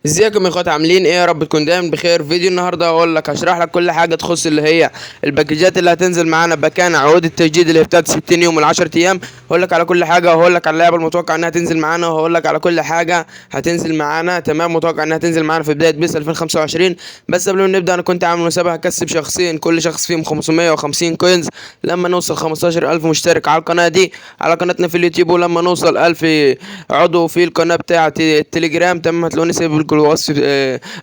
ازيكم يا اخوات، عاملين ايه؟ يا رب تكون دايما بخير. فيديو النهارده هقول لك هشرح لك كل حاجه تخص اللي هي الباكجات اللي هتنزل معانا بكان عقود التجديد اللي بتاعت 60 يوم وال10 ايام. هقول لك على كل حاجه، وهقول لك على اللعبه المتوقع انها تنزل معانا، وهقول لك على كل حاجه هتنزل معانا. تمام، متوقع انها تنزل معانا في بدايه بيس 2025. بس قبل ما نبدا انا كنت عامل مسابقه هكسب شخصين، كل شخص فيهم 550 كوينز لما نوصل 15000 مشترك على القناه دي، على قناتنا في اليوتيوب. ولما نوصل 1000 عضو في القناه بتاعه التليجرام، تمام، هتلاقوني سايب لكم الوصف،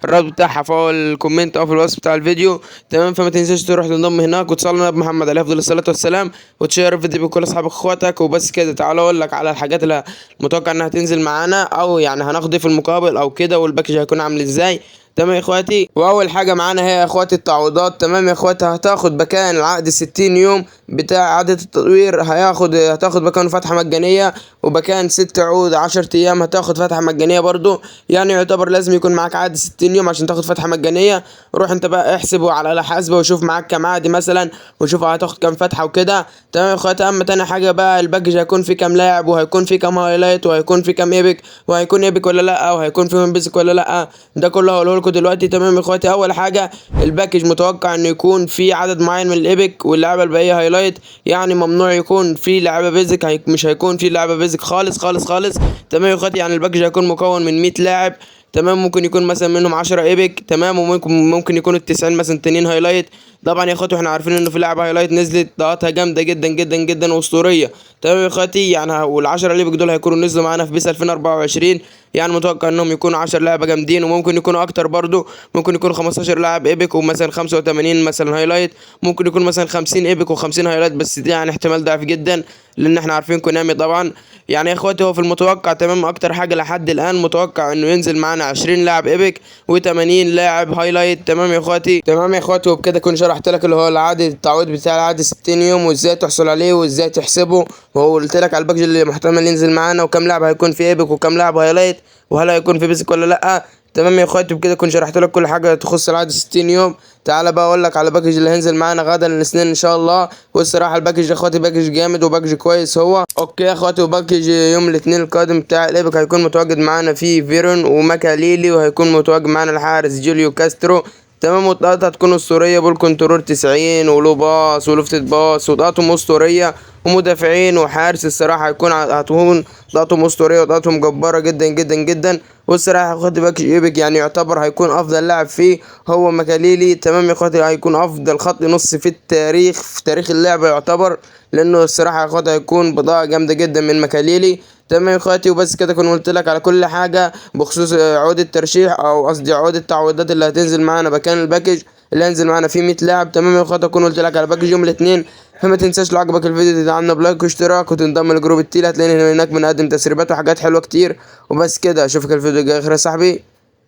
الرابط بتاعها فوق الكومنت او في الوصف بتاع الفيديو. تمام، فما تنساش تروح تنضم هناك وتصلي على محمد عليه افضل الصلاه والسلام، وتشير الفيديو بكل اصحابك واخواتك. وبس كده، تعالوا اقول لك على الحاجات اللي متوقع انها تنزل معانا، او يعني هناخد إيه في المقابل او كده، والباكج هيكون عامل ازاي. تمام يا اخواتي، واول حاجه معانا هي يا اخواتي التعويضات. تمام يا اخواتي، هتاخد مكان العقد 60 يوم بتاع اعاده التطوير، هتاخد مكان فتحه مجانيه، ومكان 6 عقود 10 ايام هتاخد فتحه مجانيه برضو. يعني يعتبر لازم يكون معاك عقد 60 يوم عشان تاخد فتحه مجانيه. روح انت بقى احسبه على آلة حاسبه وشوف معاك كام عقد مثلا، وشوف هتاخد كام فتحه وكده. تمام يا اخواتي، اما تاني حاجه بقى الباكج هيكون فيه كام لاعب، وهيكون فيه كام هايلايت، وهيكون فيه كام ايبك، وهيكون ايبك ولا لا، وهيكون فيه من بيزك ولا لا. ده كله هقوله لكم دلوقتي. تمام يا اخواتي، اول حاجه الباكج متوقع انه يكون في عدد معين من الايبك، واللعبه الباقيه هايلايت. يعني ممنوع يكون في لعبه بيزك، مش هيكون في لعبه بيزك خالص خالص خالص. تمام يا اخواتي، يعني الباكج هيكون مكون من 100 لاعب. تمام، ممكن يكون مثلا منهم 10 ايبك، تمام، وممكن يكونوا ال90 مثلا تانيين هايلايت. طبعا يا اخواتي احنا عارفين انه في لعبه هايلايت نزلت ضغطها جامده جدا جدا جدا واسطوريه. تمام يا اخواتي، يعني وال10 ايبك دول هيكونوا نزلوا معانا في بيس 2024. يعني متوقع انهم يكونوا 10 لعبه جامدين، وممكن يكونوا اكتر برضو. ممكن يكونوا 15 لاعب ايبك ومثلا 85 مثلا هايلايت. ممكن يكون مثلا 50 ايبك و50 هايلايت، بس دي يعني احتمال ضعيف جدا، لان احنا عارفين كونامي طبعا. يعني يا اخواتي هو في المتوقع، تمام، اكتر حاجه لحد الان متوقع انه ينزل معانا 20 لاعب ايبك و80 لاعب هايلايت. تمام يا اخواتي، تمام يا اخواتي، وبكده كنت شرحت لك اللي هو العادي التعويض بتاع العادي 60 يوم، وازاي تحصل عليه وازاي تحسبه، وقلت لك على الباكج اللي محتمل ينزل معانا، وكم لاعب هيكون في ايبك وكم لاعب هايلايت، وهل هيكون في بيسك ولا لا. تمام يا اخواتي، بكده كنت شرحت لك كل حاجه تخص العادي 60 يوم. تعالى بقى اقول لك على الباكج اللي هينزل معانا غدا الاثنين ان شاء الله. والصراحه الباكج يا اخواتي باكج جامد وباكج كويس هو اوكي يا اخواتي. وباكج يوم الاثنين القادم بتاع الايبك هيكون متواجد معانا فيه فيرون وماكاليلي، وهيكون متواجد معانا الحارس جوليو كاسترو. تمام، وطاقتها هتكون اسطوريه، بول كنترول 90 ولو باص ولفتة باص، وطاقتهم اسطوريه، ومدافعين وحارس. الصراحه هتكون طاقتهم اسطوريه وطاقتهم جباره جدا جدا جدا. والصراحه يا اخواتي باكج ايبك يعني يعتبر هيكون افضل لاعب فيه هو ماكاليلي. تمام يا اخواتي، هيكون افضل خط نص في التاريخ، في تاريخ اللعبه يعتبر، لانه الصراحه يا اخواتي هيكون بضاعه جامده جدا من ماكاليلي. تمام يا اخواتي، وبس كده كنت قلت لك على كل حاجه بخصوص عقود الترشيح، او قصدي عقود التعويضات اللي هتنزل معانا مكان الباكج اللي هينزل معانا فيه 100 لاعب. تمام يا اخواتي، اكون قلت لك على باكج يوم الاثنين. فما تنساش لو عجبك الفيديو تدعمنا بلايك واشتراك وتنضم لجروب التيل، هتلاقينا هناك بنقدم تسريبات وحاجات حلوه كتير. وبس كده، اشوفك الفيديو الجاي. خير يا صاحبي،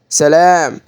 سلام.